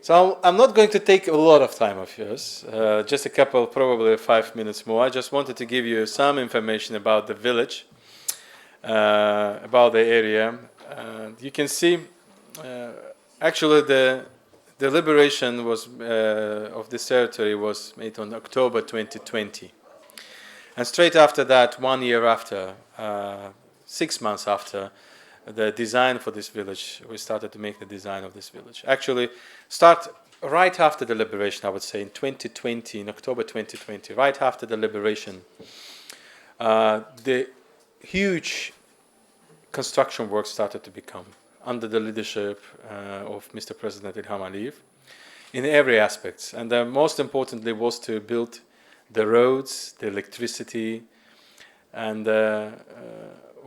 So I'm not going to take a lot of time of yours, just a couple, probably 5 minutes more. I just wanted to give you some information about the village, about the area. You can see, actually, the liberation was of this territory was made on October 2020, and straight after that, 1 year after, 6 months after the design for this village, we started to make the design of this village. Actually, start right after the liberation, I would say, in 2020, in October 2020, right after the liberation, the huge construction work started to become under the leadership of Mr. President Ilham Aliyev in every aspect. And most importantly was to build the roads, the electricity, and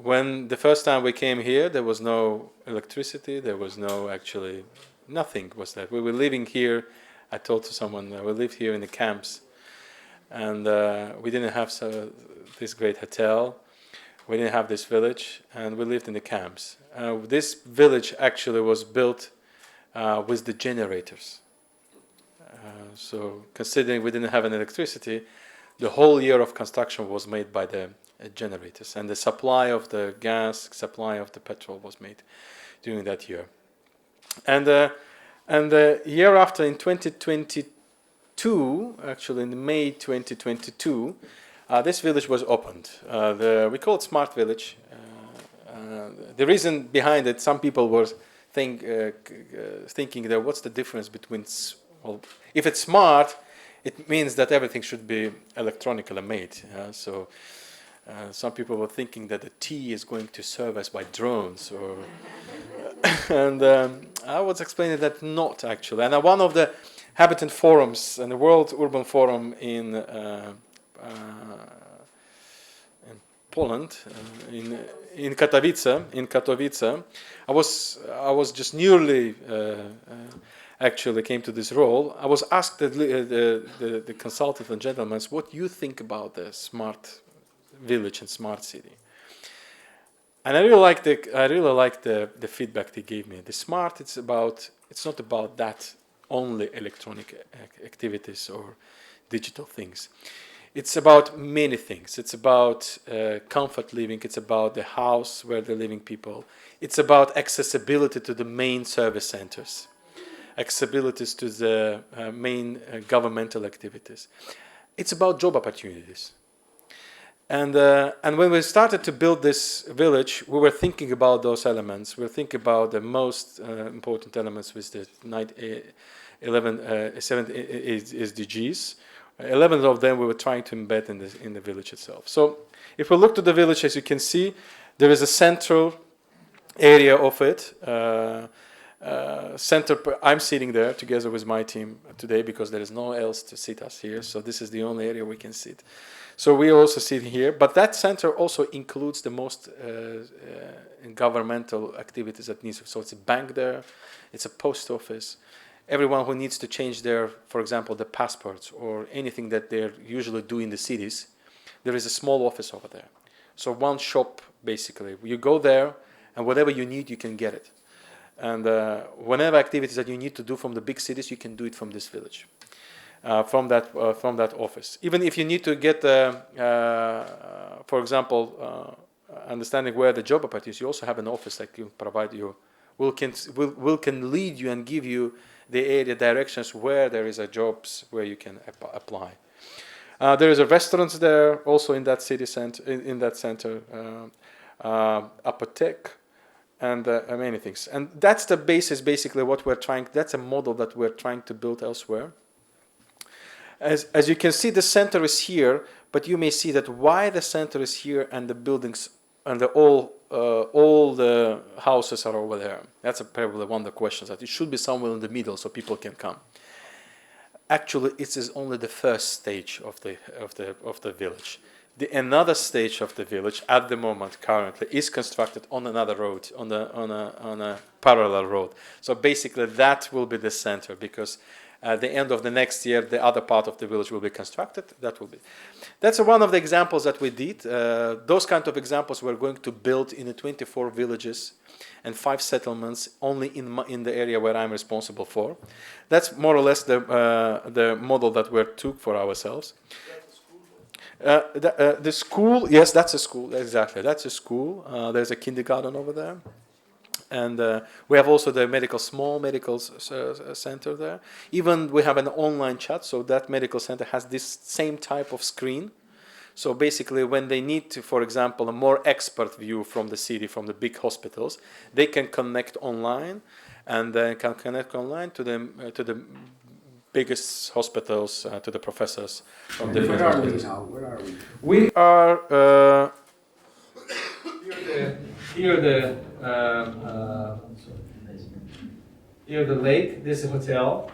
when the first time we came here, there was no electricity, there was no, actually, nothing was there. We were living here, I told to someone, we lived here in the camps, and we didn't have this great hotel, we didn't have this village, and we lived in the camps. This village actually was built with the generators. So considering we didn't have any electricity, the whole year of construction was made by the generators, and the supply of the gas, supply of the petrol was made during that year. And the year after, in 2022, actually in May 2022, this village was opened. We call it Smart Village. The reason behind it, some people were thinking that what's the difference between, well, if it's smart, it means that everything should be electronically made. So some people were thinking that the tea is going to serve us by drones, or and I was explaining that not actually. And one of the habitant forums and the World Urban Forum in Poland, in Katowice, I was just newly actually came to this role. I was asked the consultant and gentlemen, what do you think about the smart village and smart city? And I really like the feedback they gave me. The smart, it's not about that only electronic activities or digital things. It's about many things. It's about comfort living. It's about the house where they're living people. It's about accessibility to the main service centers, accessibilities to the main governmental activities. It's about job opportunities. And when we started to build this village, we were thinking about those elements. We were thinking about the most important elements with the 7 SDGs. 11 of them we were trying to embed in the village itself. So if we look to the village, as you can see, there is a central area of it. I'm sitting there together with my team today because there is no one else to sit us here. So this is the only area we can sit. So we also sit here. But that center also includes the most governmental activities that needs. So it's a bank there, it's a post office. Everyone who needs to change their, for example, the passports or anything that they usually do in the cities, there is a small office over there. So one shop, basically. You go there, and whatever you need, you can get it. And whenever activities that you need to do from the big cities, you can do it from this village, from that office. Even if you need to get, for example, understanding where the job opportunities, you also have an office that can provide you, can lead you and give you the area directions where there is a jobs where you can apply. There is a restaurant there, also in that city center, in that center, apotheke, and many things. And that's the basis, basically, what we're trying. That's a model that we're trying to build elsewhere. As you can see, the center is here, but you may see that why the center is here and the buildings and all the houses are over there. That's probably one of the questions, that it should be somewhere in the middle so people can come. Actually, it is only the first stage of the village. Another stage of the village at the moment currently is constructed on another road, on a parallel road. So basically that will be the center, because At the end of the next year, the other part of the village will be constructed. That's one of the examples that we did. Those kind of examples we're going to build in the 24 villages and 5 settlements only in the area where I'm responsible for. That's more or less the model that we took for ourselves. The school, yes, that's a school, exactly. That's a school. There's a kindergarten over there. And we have also the small medical center there. Even we have an online chat, so that medical center has this same type of screen. So basically, when they need to, for example, a more expert view from the city, from the big hospitals, they can connect online, and can connect online to the biggest hospitals, to the professors from different hospitals. Where are we now? We are here the lake. This is a hotel.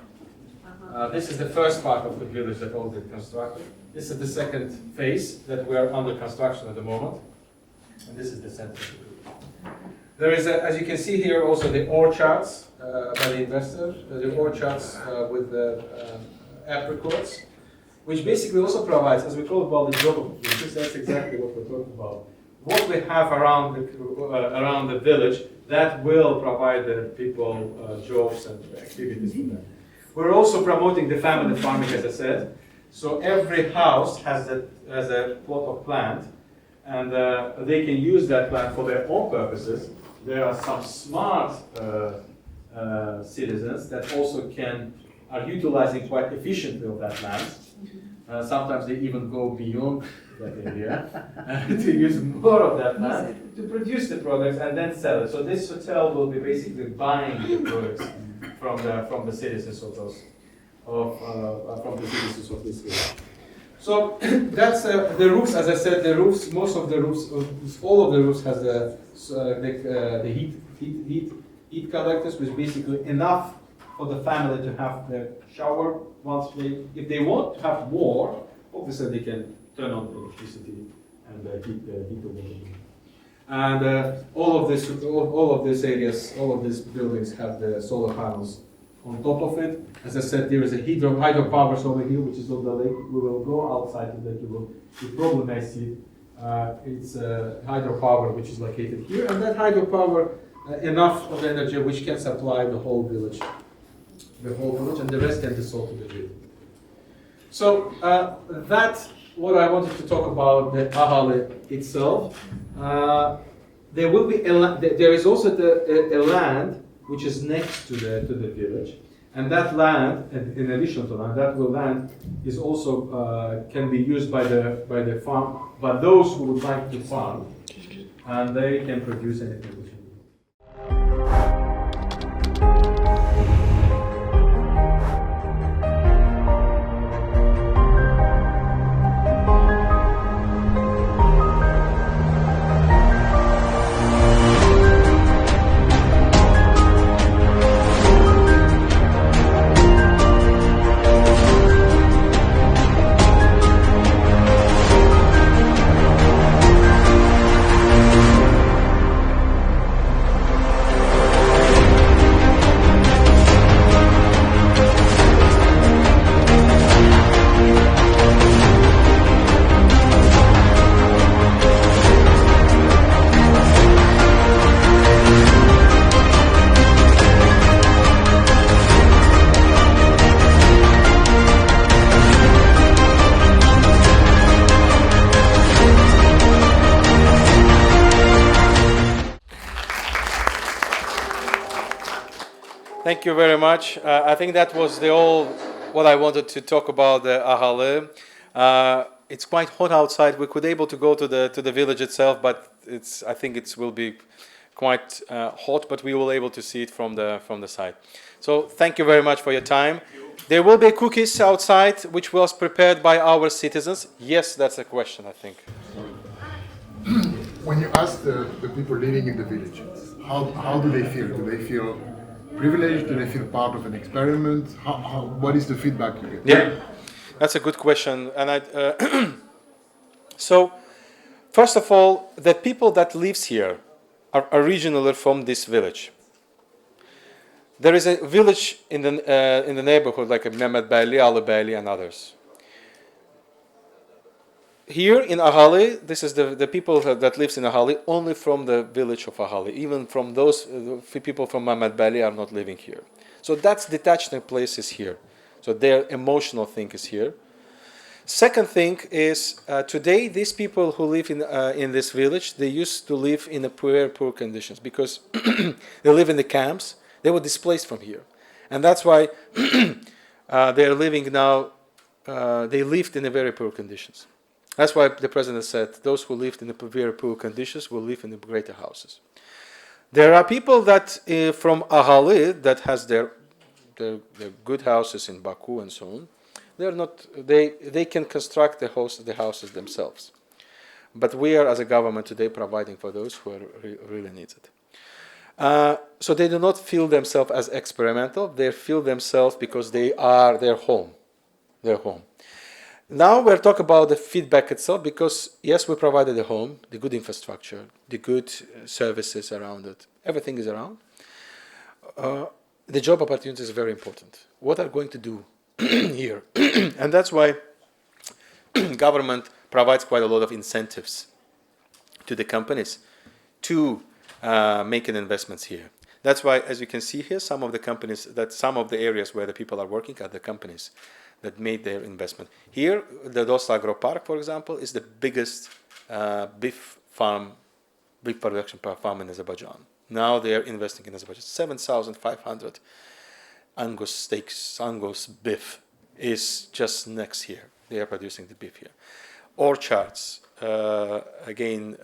This is the first part of the village that all been constructed. This is the second phase that we are under construction at the moment, and this is the center. There is, as you can see here, also the orchards by the investor. The orchards with the apricots, which basically also provides, as we call it, the job opportunities. That's exactly what we're talking about. What we have around the village that will provide the people jobs and activities for them. We're also promoting the family farming, as I said. So every house has a plot of land, and they can use that land for their own purposes. There are some smart citizens that also are utilizing quite efficiently of that land. Sometimes they even go beyond that area to use more of that land to produce the products and then sell it. So this hotel will be basically buying the products from the citizens of those from the citizens of this area. So that's the roofs. As I said, the roofs. Most of the roofs, all of the roofs, has the heat collectors, which is basically enough for the family to have their shower. If they want to have more, obviously they can turn on the electricity and heat the water. And all of these areas, all of these buildings have the solar panels on top of it. As I said, there is a hydropower over here, which is on the lake. We will go outside the lake. You probably may see it's hydropower, which is located here, and that hydropower enough of energy which can supply the whole village, and the rest can be sold to the grid. So that's what I wanted to talk about the Aghali itself. There is also a land which is next to the village, and that land, in addition to that land is also can be used by the farm, by those who would like to farm, and they can produce anything. Thank you very much. I think that was what I wanted to talk about the Aghali. It's quite hot outside. We could able to go to the village itself, but I think it will be quite hot. But we will able to see it from the side. So thank you very much for your time. There will be cookies outside, which was prepared by our citizens. Yes, that's a question, I think. When you ask the people living in the village, how do they feel? Do they feel privileged? Do they feel part of an experiment? What is the feedback you get? Yeah, that's a good question. And so, first of all, the people that lives here are originally from this village. There is a village in the neighborhood like Mehmet Beyli, Ali Beyli, and others. Here in Aghali, this is the people that lives in Aghali only from the village of Aghali. Even from those people from Mehmet Beyli are not living here. So that's detached places here. So their emotional thing is here. Second thing is today these people who live in this village, they used to live in poor conditions because they live in the camps. They were displaced from here, and that's why they are living now. They lived in a very poor conditions. That's why the president said those who lived in the very poor conditions will live in the greater houses. There are people that from Aghali that has their good houses in Baku and so on. They're not. They can construct the houses themselves. But we are, as a government today, providing for those who really need it. So they do not feel themselves as experimental. They feel themselves because they are their home. Their home. Now we're talking about the feedback itself because, yes, we provided the home, the good infrastructure, the good services around it. Everything is around. The job opportunity is very important. What are going to do here? And that's why government provides quite a lot of incentives to the companies to making investments here. That's why, as you can see here, some of the companies, some of the areas where the people are working are the companies that made their investment. Here, the Dost Agro Park, for example, is the biggest beef production farm in Azerbaijan. Now they are investing in Azerbaijan. 7,500 Angus steaks, Angus beef is just next here. They are producing the beef here. Orchards, again,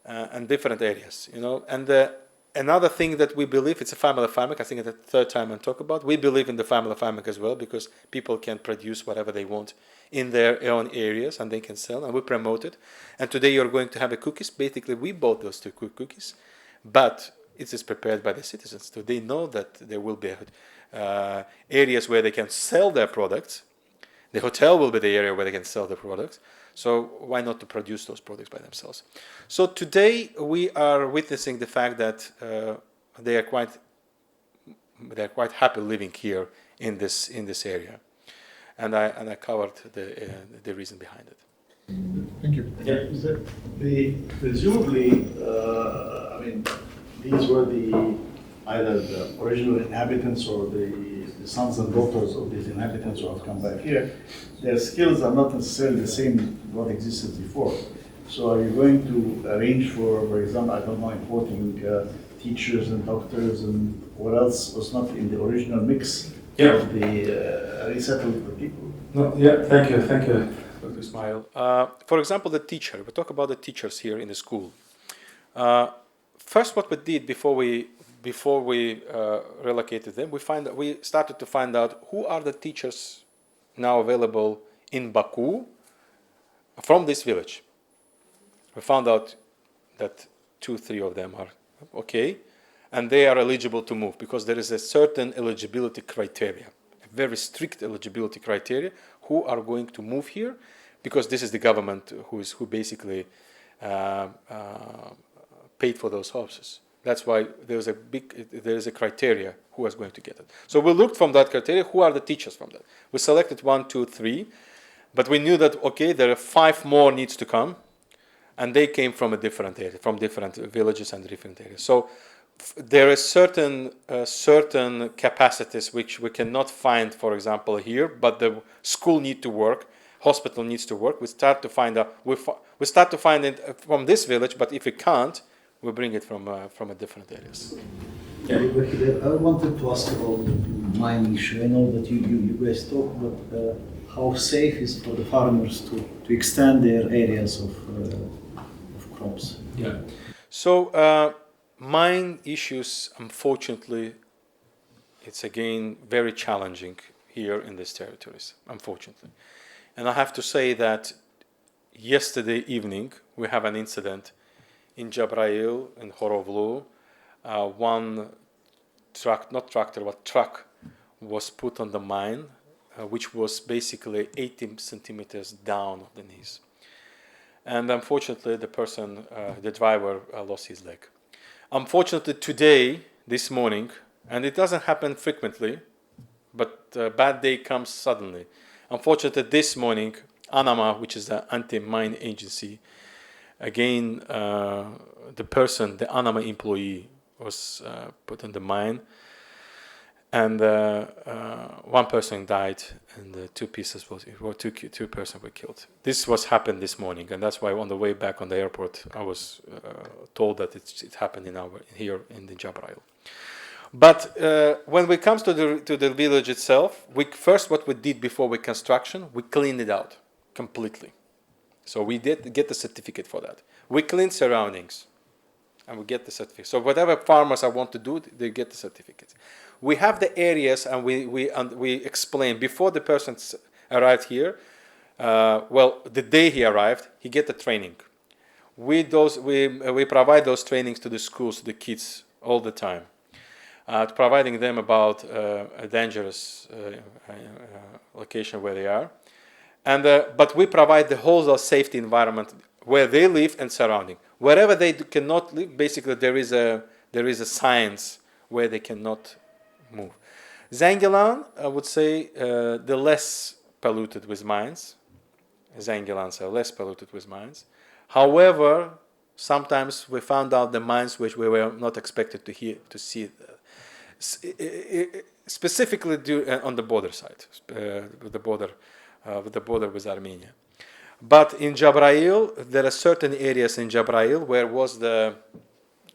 and different areas, And another thing that we believe, it's a family farming. I think it's the third time I talk about. We believe in the family farming as well because people can produce whatever they want in their own areas and they can sell, and we promote it. And today you're going to have a cookies. Basically, we bought those two cookies, but it is prepared by the citizens. So they know that there will be areas where they can sell their products. The hotel will be the area where they can sell the products. So why not to produce those products by themselves? So today we are witnessing the fact that they are quite happy living here in this area, and I covered the reason behind it. Thank you. Yeah, presumably, I mean, these were either the original inhabitants or the sons and daughters of these inhabitants who have come back here. Their skills are not necessarily the same what existed before. So are you going to arrange for example, I don't know, importing teachers and doctors and what else was not in the original mix of the resettled people? No, yeah, thank you, Dr. Ismail. For example, the teacher. We talk about the teachers here in the school. First, what we did before we relocated them, we started to find out who are the teachers now available in Baku from this village. We found out that 2-3 of them are okay, and they are eligible to move because there is a certain eligibility criteria, a very strict eligibility criteria, who are going to move here, because this is the government who basically paid for those houses. That's why there is a criteria who is going to get it. So we looked from that criteria, who are the teachers from that. We selected 1, 2, 3, but we knew that, okay, there are 5 more needs to come, and they came from a different area, from different villages and different areas. So there are certain capacities which we cannot find, for example, here, but the school need to work, hospital needs to work. We start to find it from this village, but if we can't, we bring it from different areas. Yeah. I wanted to ask about the mining issue. I know that you guys talk about how safe is for the farmers to extend their areas of crops. Yeah. So mine issues, unfortunately, it's again very challenging here in these territories, unfortunately. And I have to say that yesterday evening we have an incident in Jabrail, in Horovlu. One truck was put on the mine, which was basically 80 centimeters down on the knees. And unfortunately, the driver lost his leg. Unfortunately, this morning, And it doesn't happen frequently, but a bad day comes suddenly. Unfortunately, this morning, ANAMA, which is the anti-mine agency, again, the ANAMA employee was put in the mine, and one person died, and two persons were killed. This was happened this morning, and that's why on the way back on the airport, I was told that it happened here in the Jabrail. But when it comes to the village itself, what we did before we construction, we cleaned it out completely. So we did get the certificate for that. We cleaned surroundings, and we get the certificate. So whatever farmers want to do, they get the certificates. We have the areas, and we explain before the person arrived here. The day he arrived, he get the training. We provide those trainings to the schools, to the kids all the time, providing them about a dangerous location where they are, but we provide the whole safety environment where they live and surrounding. Wherever they cannot live, basically there is a science where they cannot move. Zangilan, I would say, the less polluted with mines. Zangilans are less polluted with mines. However, sometimes we found out the mines which we were not expected to see, specifically on the border side, with the border with Armenia. But in Jabrail, there are certain areas in Jabrail where was the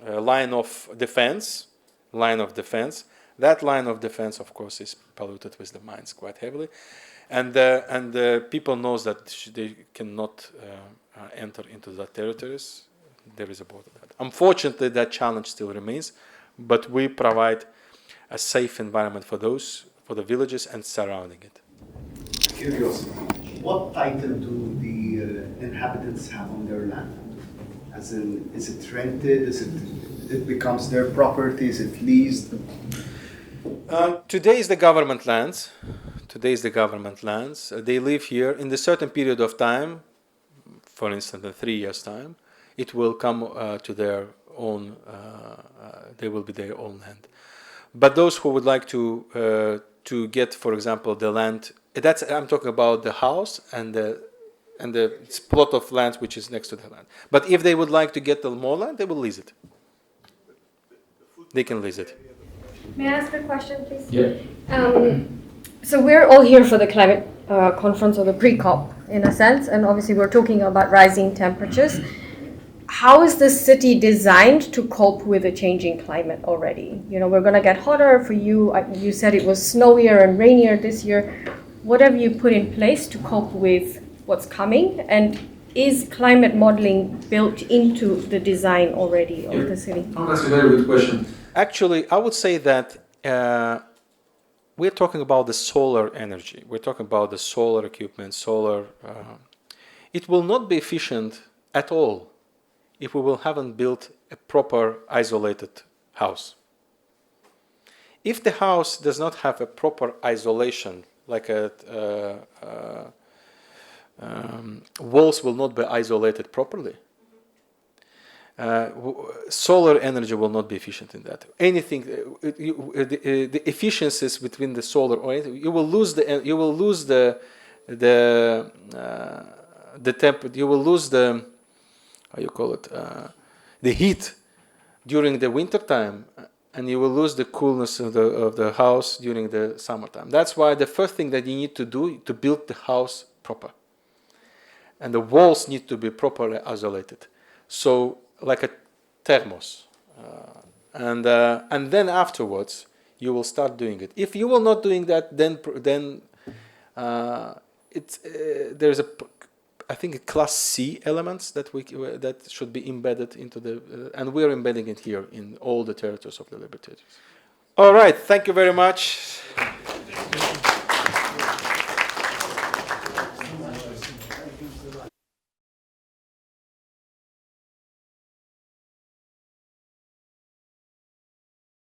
line of defense. That line of defense, of course, is polluted with the mines quite heavily, and people knows that they cannot enter into that territories. There is a border. Unfortunately, that challenge still remains, but we provide a safe environment for the villages and surrounding it. Curiosity. What title do the inhabitants have on their land? As in, is it rented? It becomes their property? Is it leased? Today is the government lands. They live here in a certain period of time. For instance, in 3 years' time, it will come to their own. They will be their own land. But those who would like to get, for example, the land. I'm talking about the house and the plot of land which is next to the land. But if they would like to get the more land, they will lease it. They can lease it. May I ask a question, please? Yeah. So we're all here for the climate conference or the pre-COP, in a sense, and obviously we're talking about rising temperatures. How is the city designed to cope with a changing climate already? You know, we're going to get hotter for you. You said it was snowier and rainier this year. What have you put in place to cope with what's coming? And is climate modeling built into the design already of the city? Oh, that's a very good question. Actually, I would say that we're talking about the solar energy. We're talking about the solar equipment, it will not be efficient at all if we haven't built a proper isolated house. If the house does not have a proper isolation, like walls will not be isolated properly, solar energy will not be efficient in that. Anything, the efficiencies between the solar oil, you will lose the temp, you will lose the the heat during the winter time, and you will lose the coolness of the house during the summertime. That's why the first thing that you need to do to build the house proper, and the walls need to be properly isolated. So like a thermos, and then afterwards you will start doing it. If you will not doing that, then there's I think a class C elements that should be embedded into and we're embedding it here in all the territories of the liberties. All right, thank you very much.